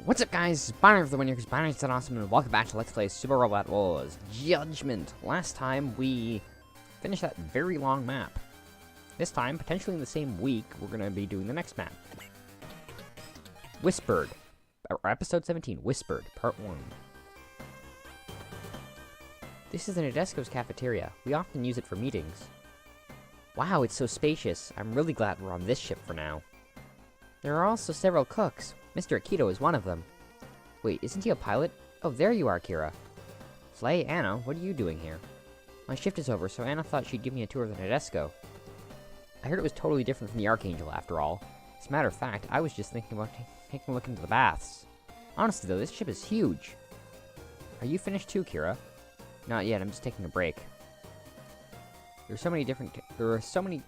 What's up, guys? Byron for the winner, because Byron's awesome, and welcome back to Let's Play Super Robot Wars Judgment. Last time, we finished that very long map. This time, potentially in the same week, we're going to be doing the next map. Whispered. Or episode 17, Whispered, Part 1. This is the Nadesco's cafeteria. We often use it for meetings. Wow, it's so spacious. I'm really glad we're on this ship for now. There are also several cooks. Mr. Akito is one of them. Wait, isn't he a pilot? Oh, there you are, Kira. Flay, Anna, what are you doing here? My shift is over, so Anna thought she'd give me a tour of the Nadesco. I heard it was totally different from the Archangel, after all. As a matter of fact, I was just thinking about taking a look into the baths. Honestly, though, this ship is huge. Are you finished too, Kira? Not yet, I'm just taking a break. There are so many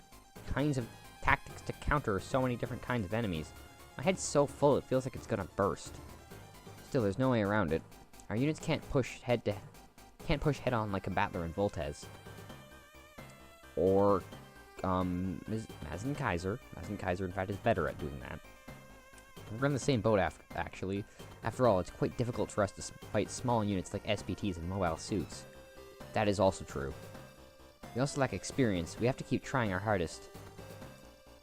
kinds of tactics to counter so many different kinds of enemies. My head's so full, it feels like it's gonna burst. Still, there's no way around it. Our units can't push head-on like a Battler and Voltez. Or, Mazen Kaiser. Mazen Kaiser, in fact, is better at doing that. We're in the same boat, actually. After all, it's quite difficult for us to fight small units like SPTs and mobile suits. That is also true. We also lack experience. We have to keep trying our hardest.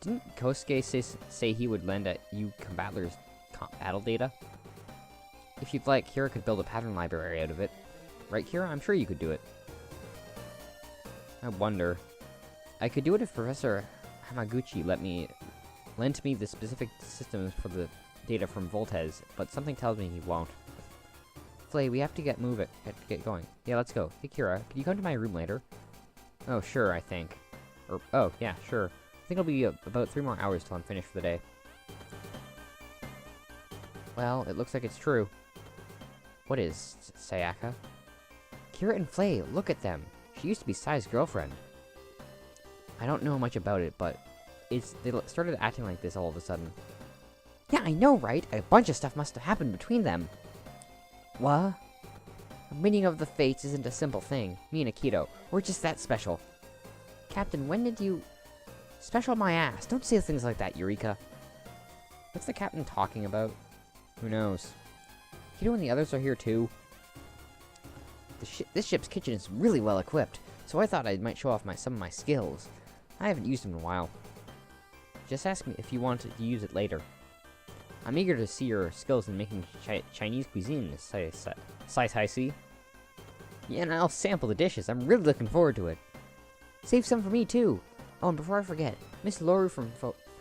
Didn't Kosuke say he would lend you Combatler's battle data? If you'd like, Kira could build a pattern library out of it. Right, Kira? I'm sure you could do it. I wonder. I could do it if Professor Hamaguchi lent me the specific systems for the data from Voltez, but something tells me he won't. Flay, we have to get going. Yeah, let's go. Hey, Kira, could you come to my room later? Oh, sure, I think. Oh, yeah, sure. I think it'll be about 3 more hours till I'm finished for the day. Well, it looks like it's true. What is, Sayaka? Kira and Flay, look at them. She used to be Sai's girlfriend. I don't know much about it, but they started acting like this all of a sudden. Yeah, I know, right? A bunch of stuff must have happened between them. What? A meeting of the fates isn't a simple thing. Me and Akito, we're just that special. Captain, when did you... Special my ass. Don't say things like that, Eureka. What's the captain talking about? Who knows? Akito and the others are here too. This ship's kitchen is really well equipped, so I thought I might show off some of my skills. I haven't used them in a while. Just ask me if you want to use it later. I'm eager to see your skills in making Chinese cuisine, Sai. Yeah, and I'll sample the dishes. I'm really looking forward to it. Save some for me, too. Oh, and before I forget, Miss Loru from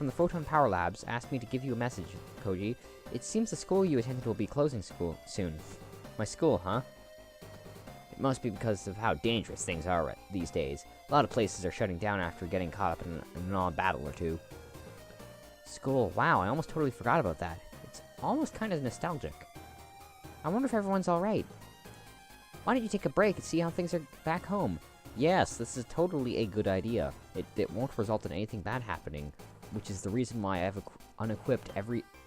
the Photon Power Labs asked me to give you a message, Koji. It seems the school you attended will be closing soon. My school, huh? It must be because of how dangerous things are these days. A lot of places are shutting down after getting caught up in an odd battle or two. School, wow, I almost totally forgot about that. It's almost kind of nostalgic. I wonder if everyone's alright. Why don't you take a break and see how things are back home? Yes, this is totally a good idea. It won't result in anything bad happening, which is the reason why I've unequipped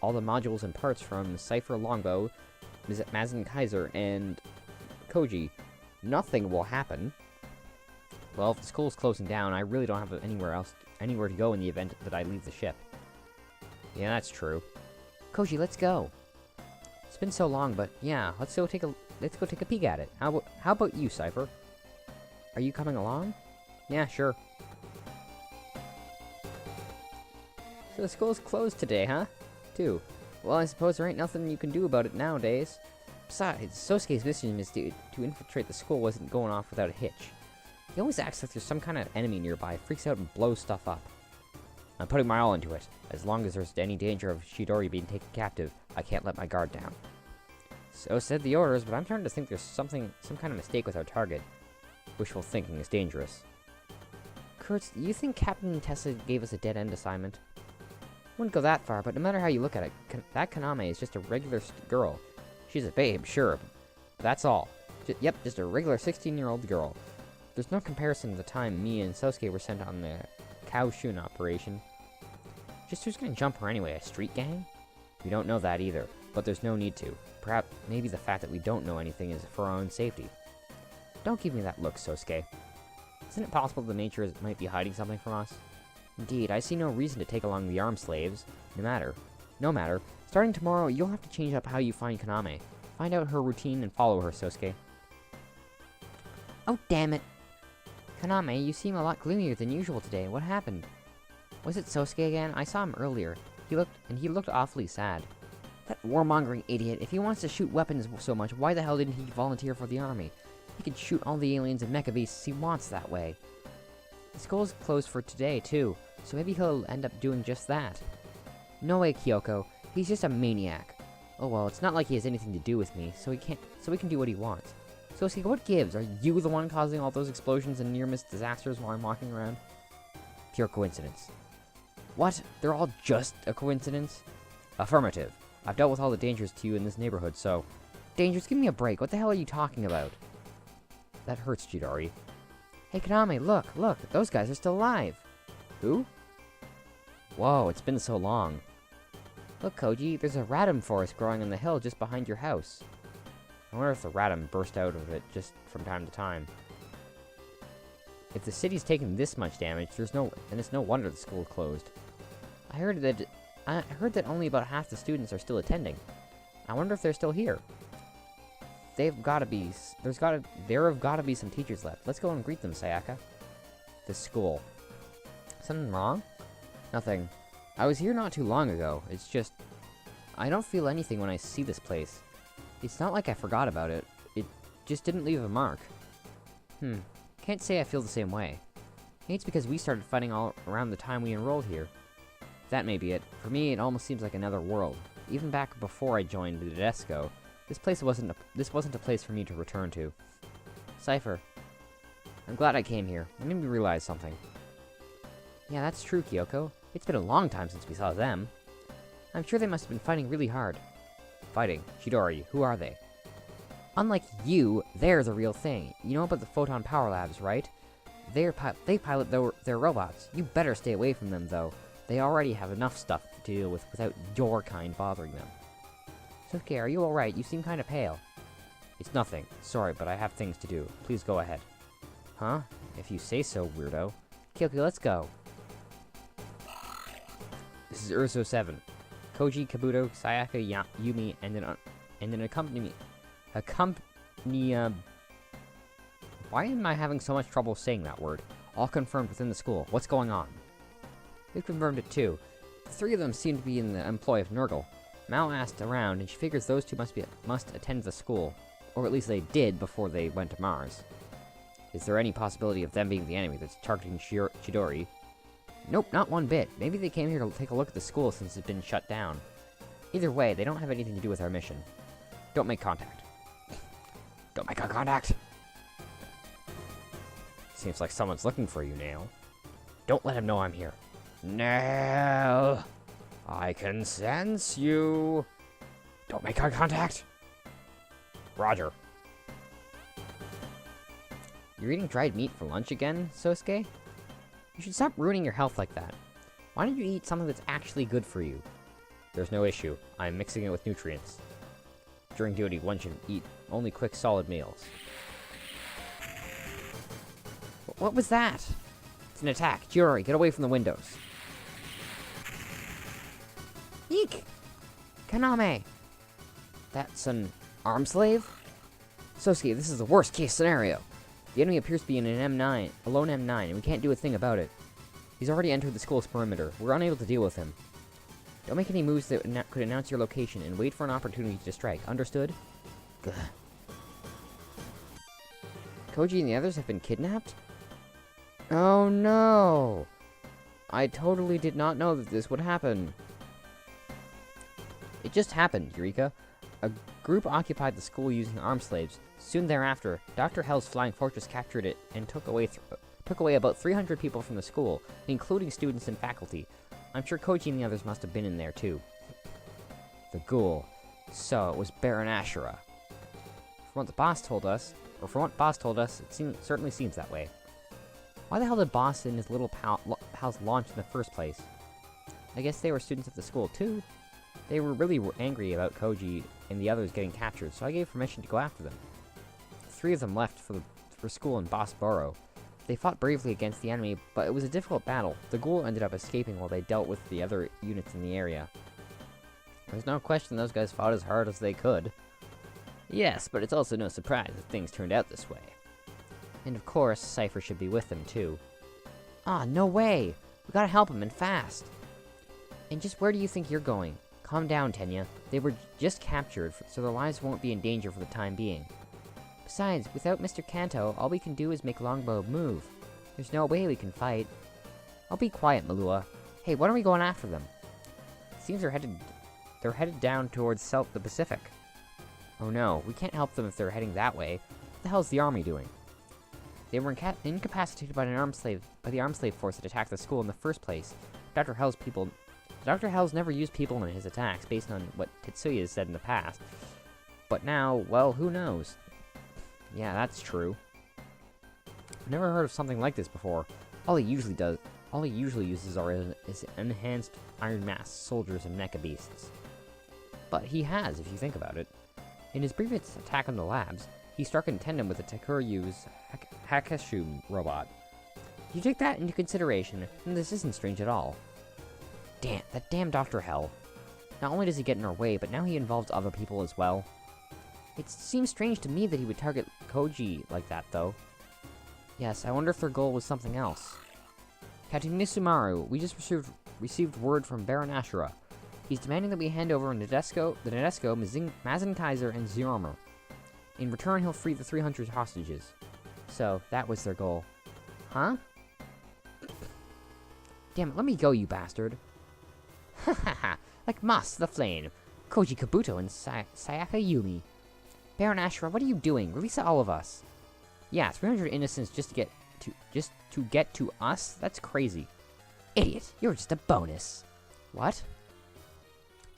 all the modules and parts from Cypher Longbow, Mazen Kaiser, and Koji. Nothing will happen. Well, if the school's closing down, I really don't have anywhere to go in the event that I leave the ship. Yeah, that's true. Koji, let's go. It's been so long, but yeah, let's go take a peek at it. How about you, Cypher? Are you coming along? Yeah, sure. So the school's closed today, huh? Too. Well, I suppose there ain't nothing you can do about it nowadays. Besides, Sosuke's mission is to infiltrate the school wasn't going off without a hitch. He always acts like there's some kind of enemy nearby, freaks out and blows stuff up. I'm putting my all into it. As long as there's any danger of Shidori being taken captive, I can't let my guard down. So said the orders, but I'm starting to think there's some kind of mistake with our target. Wishful thinking is dangerous. Kurtz, do you think Captain Tessa gave us a dead-end assignment? Wouldn't go that far, but no matter how you look at it, that Kaname is just a regular girl. She's a babe, sure, but that's all. Yep, just a regular 16-year-old girl. There's no comparison to the time me and Sosuke were sent on the Kaoshun operation. Just who's gonna jump her anyway, a street gang? We don't know that either, but there's no need to. Perhaps maybe the fact that we don't know anything is for our own safety. Don't give me that look, Sosuke. Isn't it possible the nature might be hiding something from us? Indeed, I see no reason to take along the armed slaves. No No matter. Starting tomorrow, you'll have to change up how you find Kaname. Find out her routine and follow her, Sosuke. Oh, damn it. Kaname, you seem a lot gloomier than usual today. What happened? Was it Sosuke again? I saw him earlier. He looked awfully sad. That warmongering idiot. If he wants to shoot weapons so much, why the hell didn't he volunteer for the army? He could shoot all the aliens and mecha beasts he wants that way. The school's closed for today, too, so maybe he'll end up doing just that. No way, Kyoko. He's just a maniac. Oh well, it's not like he has anything to do with me, so he can do what he wants. Sosuke, what gives? Are you the one causing all those explosions and near-miss disasters while I'm walking around? Pure coincidence. What? They're all just a coincidence? Affirmative. I've dealt with all the dangers to you in this neighborhood, so... Dangers? Give me a break. What the hell are you talking about? That hurts, Chidori. Hey, Kaname, look. Those guys are still alive. Who? Whoa, it's been so long. Look, Koji, there's a radum forest growing on the hill just behind your house. I wonder if the radum burst out of it just from time to time. If the city's taken this much damage, then it's no wonder the school closed. I heard that only about half the students are still attending. I wonder if they're still here. There have gotta be some teachers left. Let's go and greet them, Sayaka. The school. Something wrong? Nothing. I was here not too long ago. It's just... I don't feel anything when I see this place. It's not like I forgot about it. It just didn't leave a mark. Can't say I feel the same way. Maybe it's because we started fighting all around the time we enrolled here. That may be it. For me, it almost seems like another world. Even back before I joined the Tedesco, this wasn't a place for me to return to. Cypher. I'm glad I came here. It made me realize something. Yeah, that's true, Kyoko. It's been a long time since we saw them. I'm sure they must have been fighting really hard. Fighting? Chidori, who are they? Unlike you, they're the real thing. You know about the Photon Power Labs, right? They pilot their robots. You better stay away from them, though. They already have enough stuff to deal with without your kind bothering them. Sosuke, are you alright? You seem kinda pale. It's nothing. Sorry, but I have things to do. Please go ahead. Huh? If you say so, weirdo. Kyoko, let's go. This is Urso 7. Koji, Kabuto, Sayaka, Yumi, and then accompany... Why am I having so much trouble saying that word? All confirmed within the school. What's going on? We've confirmed it too. The three of them seem to be in the employ of Nurgle. Mao asked around, and she figures those two must attend the school. Or at least they did before they went to Mars. Is there any possibility of them being the enemy that's targeting Chidori? Nope, not one bit. Maybe they came here to take a look at the school since it's been shut down. Either way, they don't have anything to do with our mission. Don't make contact. Don't make eye contact! Seems like someone's looking for you, Nail. Don't let him know I'm here. Nail! I can sense you! Don't make eye contact! Roger. You're eating dried meat for lunch again, Sosuke? You should stop ruining your health like that. Why don't you eat something that's actually good for you? There's no issue. I'm mixing it with nutrients. During duty, one should eat only quick, solid meals. What was that? It's an attack. Chidori, get away from the windows. Eek! Kaname! That's an arm slave? Sosuke, this is the worst case scenario. The enemy appears to be in an M9, a lone M9, and we can't do a thing about it. He's already entered the school's perimeter. We're unable to deal with him. Don't make any moves that could announce your location, and wait for an opportunity to strike. Understood? Gah. Koji and the others have been kidnapped? Oh no! I totally did not know that this would happen. It just happened, Eureka. A group occupied the school using armed slaves. Soon thereafter, Dr. Hell's Flying Fortress captured it and took away about 300 people from the school, including students and faculty. I'm sure Koji and the others must have been in there too. The ghoul. So, it was Baron Ashura. From what Boss told us, it certainly seems that way. Why the hell did Boss and his little pals launch in the first place? I guess they were students at the school too. They were really angry about Koji and the others getting captured, so I gave permission to go after them. The three of them left for school in Boss Borough. They fought bravely against the enemy, but it was a difficult battle. The ghoul ended up escaping while they dealt with the other units in the area. There's no question those guys fought as hard as they could. Yes, but it's also no surprise that things turned out this way. And of course, Cypher should be with them too. Ah, no way! We gotta help him, and fast! And just where do you think you're going? Calm down, Tenya. They were just captured, so their lives won't be in danger for the time being. Besides, without Mr. Kanto, all we can do is make Longbow move. There's no way we can fight. I'll be quiet, Malua. Hey, when are we going after them? It seems they're headed down towards the Pacific. Oh no, we can't help them if they're heading that way. What the hell's the army doing? They were incapacitated by the armed slave force that attacked the school in the first place. Dr. Hell's never used people in his attacks, based on what Tetsuya has said in the past. But now, well, who knows? Yeah, that's true. I've never heard of something like this before. All he usually uses are his enhanced Iron Mask soldiers and mecha beasts. But he has, if you think about it. In his previous attack on the labs, he struck in tandem with the Takuryu's Hakeshu robot. If you take that into consideration, then this isn't strange at all. Damn, that damn Dr. Hell. Not only does he get in our way, but now he involves other people as well. It seems strange to me that he would target Koji like that, though. Yes, I wonder if their goal was something else. Captain Nisumaru, we just received word from Baron Ashura. He's demanding that we hand over the Nadesco, Mazin Kaiser, and Ziormer. In return, he'll free the 300 hostages. So, that was their goal. Huh? Damn it, let me go, you bastard. Ha ha ha, like moss to the flame. Koji Kabuto and Sayaka Yumi. Baron Ashura, what are you doing? Release all of us. Yeah, 300 innocents just to get to us? That's crazy. Idiot, you're just a bonus. What?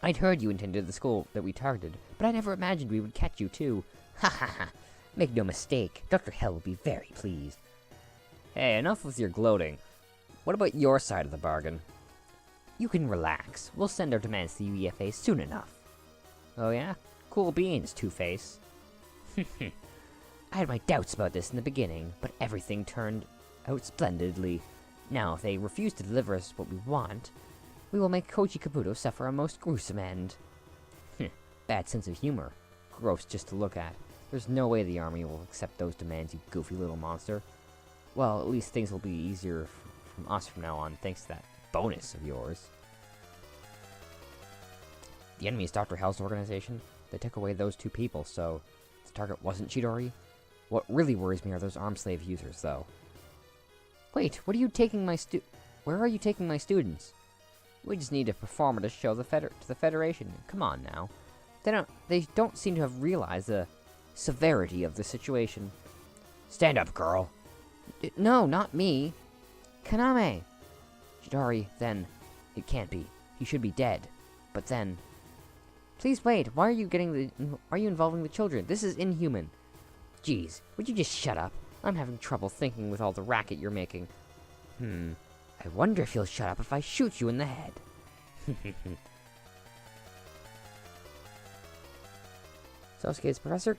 I'd heard you intended the school that we targeted, but I never imagined we would catch you too. Ha ha ha. Make no mistake, Dr. Hell will be very pleased. Hey, enough with your gloating. What about your side of the bargain? You can relax. We'll send our demands to UEFA soon enough. Oh yeah? Cool beans, Two-Face. I had my doubts about this in the beginning, but everything turned out splendidly. Now, if they refuse to deliver us what we want, we will make Koji Kabuto suffer a most gruesome end. Bad sense of humor. Gross just to look at. There's no way the army will accept those demands, you goofy little monster. Well, at least things will be easier from us from now on, thanks to that bonus of yours. The enemy is Dr. Hell's organization. They took away those two people, so the target wasn't Chidori. What really worries me are those armed slave users, though. Wait, what are you taking my where are you taking my students? We just need a performer to show to the Federation. Come on now. They don't seem to have realized the severity of the situation. Stand up, girl. No, not me. Kaname. Chidori, then. It can't be. He should be dead. But then. Please wait. Why are you involving the children? This is inhuman. Jeez, would you just shut up? I'm having trouble thinking with all the racket you're making. I wonder if you'll shut up if I shoot you in the head. Sosuke, is Professor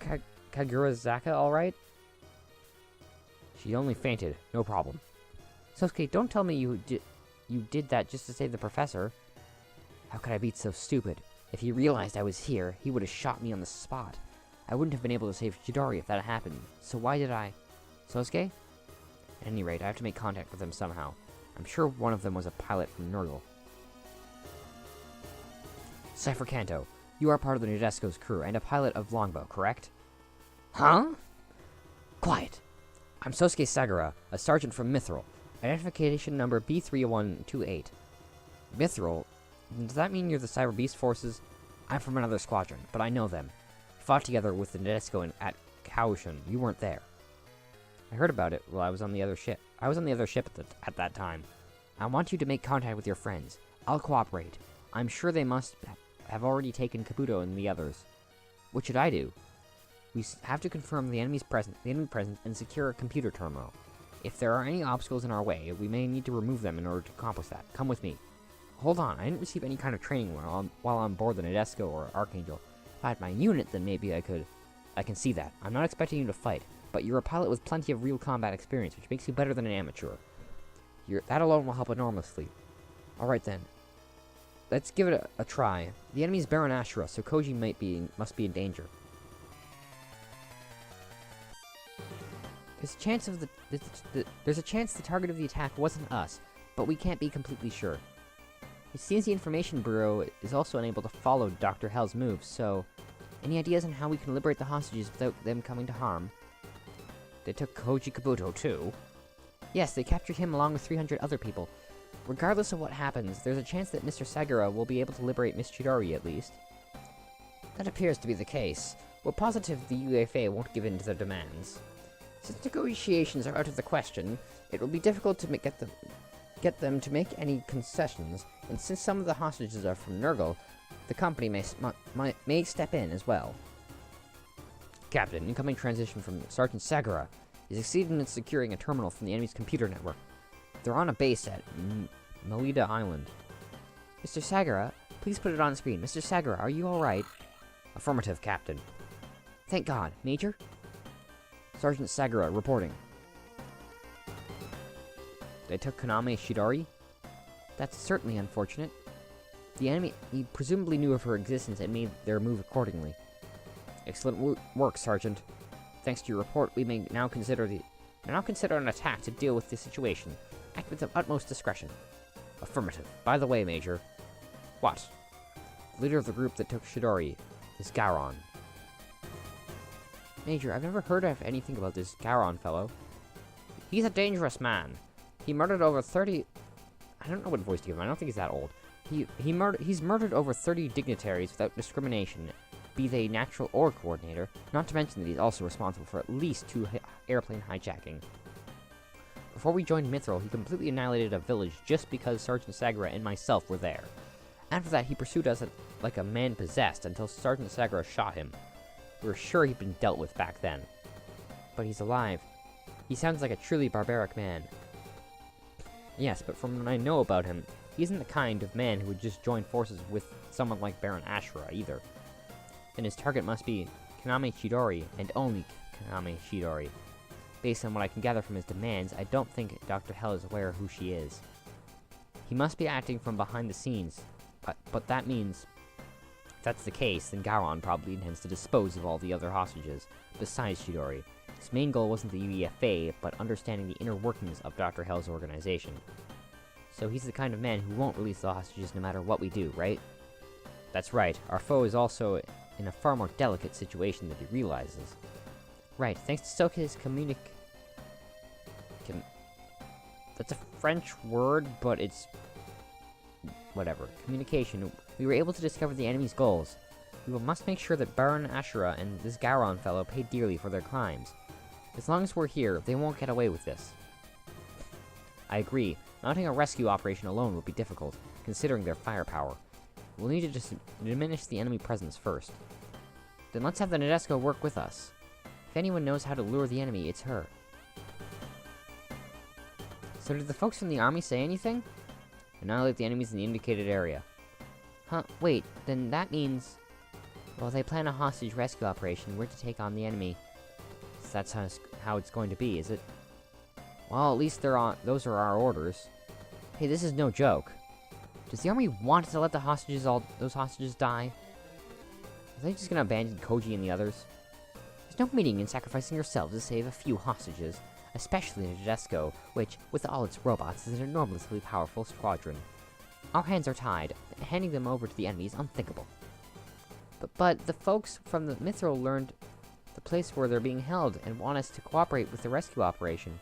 Kagurazaka alright? She only fainted. No problem. Sosuke, don't tell me you did that just to save the professor. How could I be so stupid? If he realized I was here, he would have shot me on the spot. I wouldn't have been able to save Chidori if that happened. So why did I... Sosuke? At any rate, I have to make contact with them somehow. I'm sure one of them was a pilot from Nurgle. Cypher Kanto, you are part of the Nadesco's crew and a pilot of Longbow, correct? Huh? Quiet. I'm Sosuke Sagara, a sergeant from Mithril. Identification number B3128. Mithril? Does that mean you're the Cyber Beast forces? I'm from another squadron, but I know them. Fought together with the Nadesco at Kaohsiung. You weren't there. I heard about it while I was on the other ship. I was on the other ship at that time. I want you to make contact with your friends. I'll cooperate. I'm sure they must have already taken Kabuto and the others. What should I do? We have to confirm the enemy presence, and secure a computer terminal. If there are any obstacles in our way, we may need to remove them in order to accomplish that. Come with me. Hold on, I didn't receive any kind of training while on board the Nadesco or Archangel. If I had my unit, then maybe I can see that. I'm not expecting you to fight, but you're a pilot with plenty of real combat experience, which makes you better than an amateur. That alone will help enormously. Alright then. let's give it a try. The enemy's Baron Ashura, so Koji must be in danger. There's a chance the target of the attack wasn't us, but we can't be completely sure. It seems the Information Bureau is also unable to follow Dr. Hell's moves, so any ideas on how we can liberate the hostages without them coming to harm? They took Koji Kabuto too. Yes, they captured him along with 300 other people. Regardless of what happens, there's a chance that Mr. Sagara will be able to liberate Miss Chidori at least. That appears to be the case. We're positive the UFA won't give in to their demands. Since negotiations are out of the question, it will be difficult to get them to make any concessions, and since some of the hostages are from Nurgle, the company may step in as well. Captain, incoming transition from Sergeant Sagara is succeeded in securing a terminal from the enemy's computer network. They're on a base at Melida Island. Mr. Sagara, please put it on screen. Mr. Sagara, are you alright? Affirmative, Captain. Thank God. Major? Sergeant Sagara reporting. They took Kaname Shidori? That's certainly unfortunate. The enemy presumably knew of her existence and made their move accordingly. Excellent work, Sergeant. Thanks to your report, we may now consider an attack to deal with the situation. Act with the utmost discretion. Affirmative. By the way, Major. What? The leader of the group that took Shidori is Garon. Major, I've never heard of anything about this Garon fellow. He's a dangerous man. He murdered over 30... I don't know what voice to give him. I don't think he's that old. He's murdered over 30 dignitaries without discrimination, be they natural or coordinator, not to mention that he's also responsible for at least 2 airplane hijacking. Before we joined Mithril, he completely annihilated a village just because Sergeant Sagara and myself were there. After that, he pursued us like a man possessed until Sergeant Sagara shot him. We were sure he'd been dealt with back then. But he's alive. He sounds like a truly barbaric man. Yes, but from what I know about him, he isn't the kind of man who would just join forces with someone like Baron Ashura, either. Then his target must be Kaname Chidori, and only Kaname Chidori. Based on what I can gather from his demands, I don't think Dr. Hell is aware of who she is. He must be acting from behind the scenes, but that means... If that's the case, then Garon probably intends to dispose of all the other hostages, besides Chidori. His main goal wasn't the UEFA, but understanding the inner workings of Dr. Hell's organization. So he's the kind of man who won't release the hostages no matter what we do, right? That's right. Our foe is also in a far more delicate situation than he realizes. Right, thanks to stoke his that's a French word, but it's... whatever. Communication. We were able to discover the enemy's goals. We must make sure that Baron Ashura and this Garon fellow pay dearly for their crimes. As long as we're here, they won't get away with this. I agree. Mounting a rescue operation alone would be difficult, considering their firepower. We'll need to diminish the enemy presence first. Then let's have the Nadesco work with us. If anyone knows how to lure the enemy, it's her. So did the folks from the army say anything? Annihilate the enemies in the indicated area. Huh, wait, then that means... Well, they plan a hostage rescue operation. We're to take on the enemy. So that's how it's going to be, is it? Well, at least those are our orders. Hey, this is no joke. Does the army want to let those hostages die? Are they just gonna abandon Koji and the others? There's no meaning in sacrificing yourselves to save a few hostages, especially Nadesco, which, with all its robots, is an enormously powerful squadron. Our hands are tied. Handing them over to the enemy is unthinkable. But the folks from the Mithril learned the place where they're being held and want us to cooperate with the rescue operation.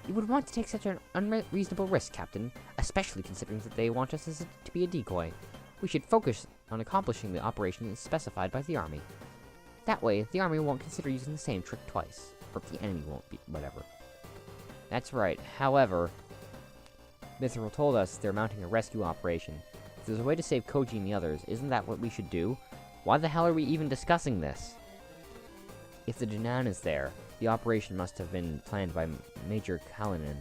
You would want to take such an unreasonable risk, Captain, especially considering that they want us to be a decoy. We should focus on accomplishing the operation as specified by the army. That way, the army won't consider using the same trick twice. Or the enemy won't be, whatever. That's right. However, Mithril told us they're mounting a rescue operation. If there's a way to save Koji and the others, isn't that what we should do? Why the hell are we even discussing this? If the Danan is there, the operation must have been planned by Major Kalinin.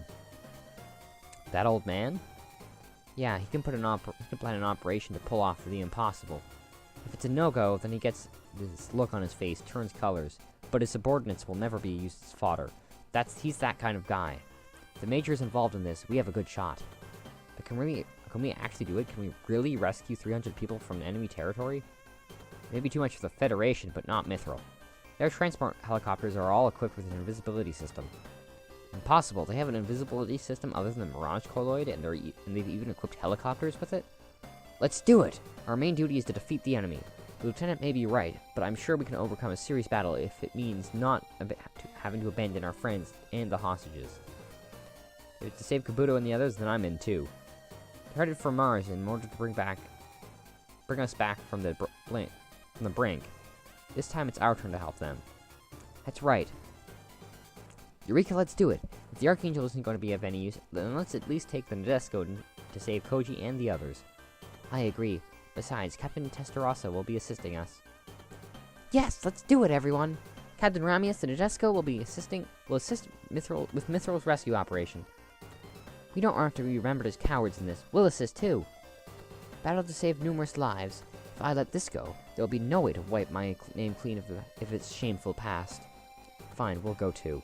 That old man? Yeah, he can plan an operation to pull off the impossible. If it's a no-go, then he gets this look on his face, turns colors, but his subordinates will never be used as fodder. He's that kind of guy. If the Major is involved in this, we have a good shot. Can we actually do it? Can we really rescue 300 people from enemy territory? Maybe too much for the Federation, but not Mithril. Their transport helicopters are all equipped with an invisibility system. Impossible. They have an invisibility system other than the Mirage Colloid, and they've even equipped helicopters with it? Let's do it! Our main duty is to defeat the enemy. The Lieutenant may be right, but I'm sure we can overcome a serious battle if it means not having to abandon our friends and the hostages. If it's to save Kabuto and the others, then I'm in too. They're headed for Mars in order to bring us back from the brink. This time it's our turn to help them. That's right. Eureka, let's do it. If the Archangel isn't going to be of any use, then let's at least take the Nadesco to save Koji and the others. I agree. Besides, Captain Testarossa will be assisting us. Yes, let's do it, everyone! Captain Ramius, the Nadesco, will assist Mithril with Mithril's rescue operation. We don't have to be remembered as cowards in this. We'll assist too. Battle to save numerous lives. If I let this go, there will be no way to wipe my name clean of its shameful past. Fine, we'll go too.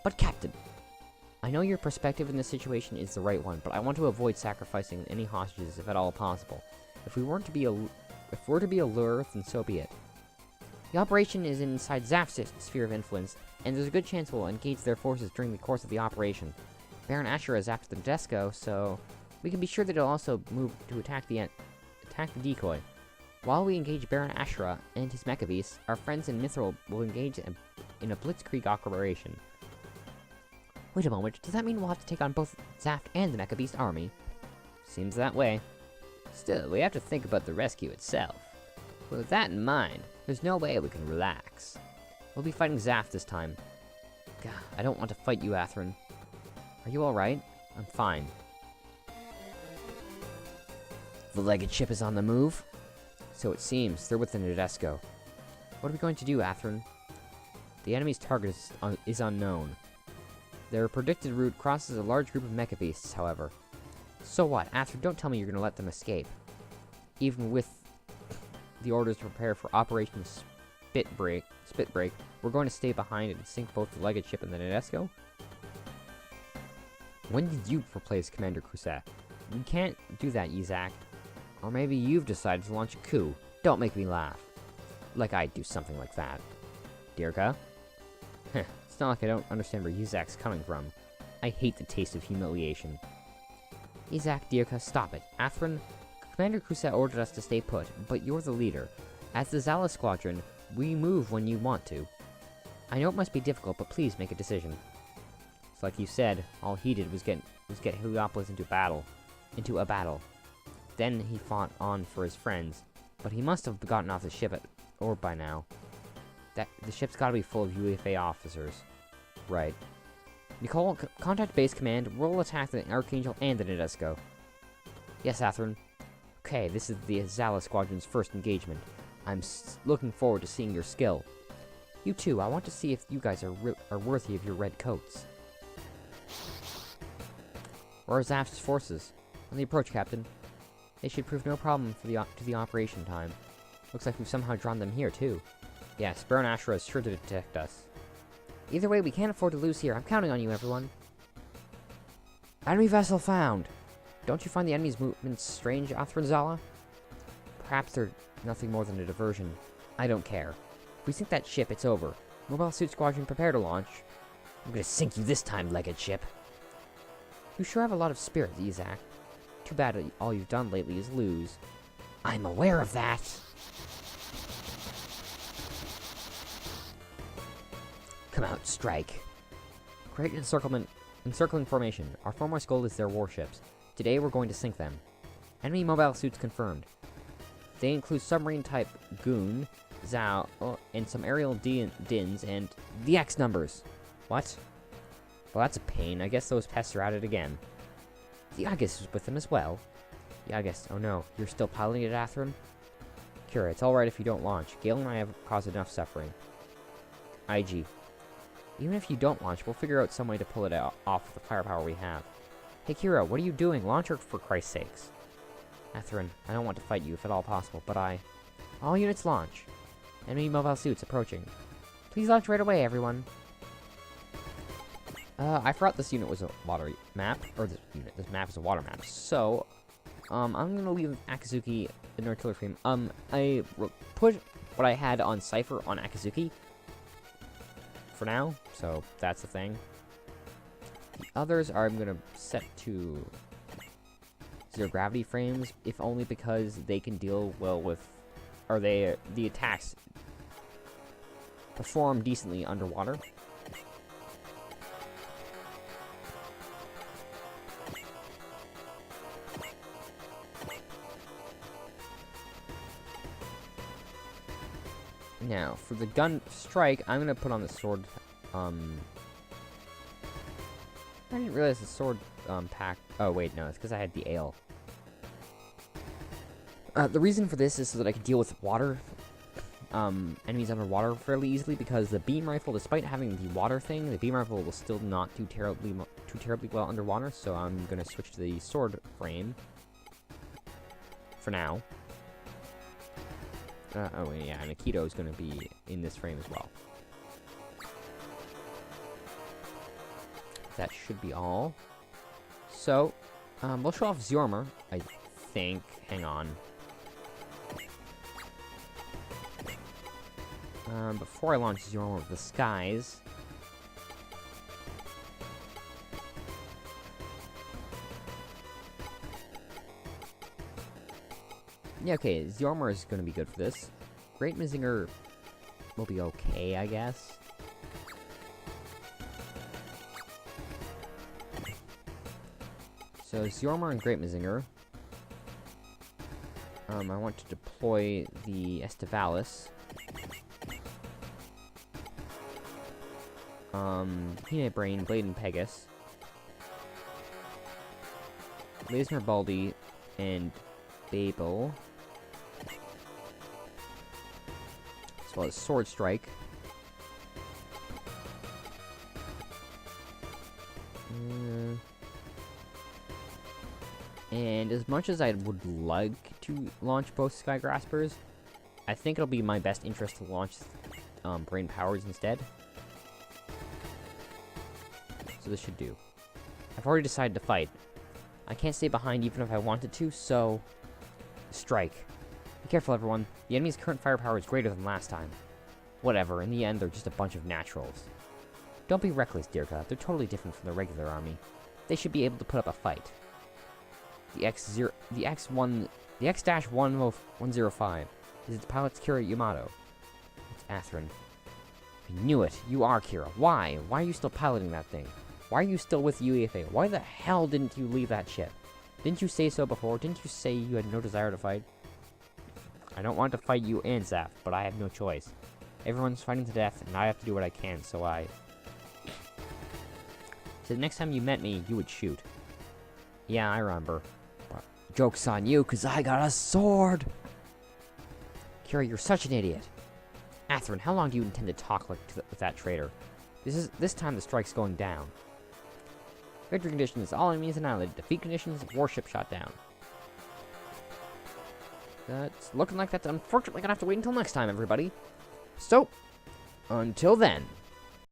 But Captain, I know your perspective in this situation is the right one, but I want to avoid sacrificing any hostages if at all possible. If we're to be a lure, then so be it. The operation is inside Zaf's sphere of influence, and there's a good chance we'll engage their forces during the course of the operation. Baron Ashura is after the Nadesco, so we can be sure that he'll also move to attack the decoy. While we engage Baron Ashura and his mecha beasts, our friends in Mithril will engage in a blitzkrieg operation. Wait a moment, does that mean we'll have to take on both Zaf and the mecha beast army? Seems that way. Still, we have to think about the rescue itself. With that in mind, there's no way we can relax. We'll be fighting Zaf this time. God, I don't want to fight you, Athrun. Are you alright? I'm fine. The legged ship is on the move. So it seems. They're with the Nadesco. What are we going to do, Athrun? The enemy's target is unknown. Their predicted route crosses a large group of mecha beasts, however. So what? Athrun, don't tell me you're going to let them escape. Even with the orders to prepare for Operation Spitbreak, we're going to stay behind and sink both the legged ship and the Nadesco? When did you replace Commander Crusat? You can't do that, Izak. Or maybe you've decided to launch a coup. Don't make me laugh. Like I'd do something like that. Dirka? Heh, it's not like I don't understand where Izak's coming from. I hate the taste of humiliation. Izak, Dirka, stop it. Athrun, Commander Crusat ordered us to stay put, but you're the leader. As the Zala Squadron, we move when you want to. I know it must be difficult, but please make a decision. It's like you said, all he did was get Heliopolis into a battle. Then he fought on for his friends, but he must have gotten off the ship at Orb by now. The ship's gotta be full of UFA officers. Right. Nicole, contact base command, we'll attack the Archangel and the Nadesco. Yes, Athrun. Okay, this is the Zala Squadron's first engagement. I'm looking forward to seeing your skill. You too, I want to see if you guys are worthy of your red coats. Where are Zaf's forces? On the approach, Captain. They should prove no problem to the operation time. Looks like we've somehow drawn them here, too. Yes, Baron Ashura is sure to detect us. Either way, we can't afford to lose here. I'm counting on you, everyone. Enemy vessel found! Don't you find the enemy's movements strange, Athrun Zala? Perhaps they're nothing more than a diversion. I don't care. If we sink that ship, it's over. Mobile Suit Squadron, prepare to launch. I'm gonna sink you this time, legged ship. You sure have a lot of spirit, Izak. Too bad all you've done lately is lose. I'm aware of that! Come out, strike. Create encircling formation. Our foremost goal is their warships. Today we're going to sink them. Enemy mobile suits confirmed. They include submarine-type Goon, Zao, and some aerial Dins, and the X numbers. What? Well, that's a pain. I guess those pests are at it again. The Yagus is with them as well. Yagus, oh no, you're still piloting it, Athrun? Kira, it's alright if you don't launch. Gale and I have caused enough suffering. IG. Even if you don't launch, we'll figure out some way to pull it off with the firepower we have. Hey Kira, what are you doing? Launch her for Christ's sakes. Athrun, I don't want to fight you if at all possible, but all units launch. Enemy mobile suits approaching. Please launch right away, everyone. I forgot this unit was a water map, or this map is a water map, so I'm gonna leave Akazuki in artillery frame. I put what I had on Cypher on Akazuki for now, so that's the thing. The others I'm gonna set to 0 gravity frames, if only because they can deal well with, or the attacks perform decently underwater. Now, for the gun strike, I'm gonna put on the sword, I didn't realize the sword, pack, oh wait, no, it's because I had the ale. The reason for this is so that I can deal with water, enemies underwater fairly easily, because the beam rifle, despite having the water thing, the beam rifle will still not do terribly well underwater, so I'm gonna switch to the sword frame for now. Oh yeah, and Akito is going to be in this frame as well. That should be all. So, we'll show off Zormer, I think. Hang on. Before I launch Zormer of the Skies... Yeah, okay, Zormer is going to be good for this. Great Mazinger will be okay, I guess. So, Zormer and Great Mazinger. I want to deploy the Estivalis. Peanut Brain, Blade, and Pegasus. Laser Baldi, and Babel. As well as Sword Strike. And as much as I would like to launch both Sky Graspers, I think it'll be my best interest to launch Brain Powers instead. So this should do. I've already decided to fight. I can't stay behind even if I wanted to, so... Strike. Be careful, everyone. The enemy's current firepower is greater than last time. Whatever, in the end, they're just a bunch of naturals. Don't be reckless, Dirka. They're totally different from the regular army. They should be able to put up a fight. The X-105 is its pilot's Kira Yamato. It's Atherin. I knew it. You are Kira. Why? Why are you still piloting that thing? Why are you still with UEFA? Why the hell didn't you leave that ship? Didn't you say so before? Didn't you say you had no desire to fight? I don't want to fight you and Zaf, but I have no choice. Everyone's fighting to death, and I have to do what I can, so I... So the next time you met me, you would shoot. Yeah, I remember. But joke's on you, because I got a sword! Kira, you're such an idiot. Atherin, how long do you intend to talk with that traitor? This time the strike's going down. Victory conditions, all enemies annihilated. Defeat conditions, warship shot down. That's looking like that's unfortunately gonna have to wait until next time, everybody. So, until then.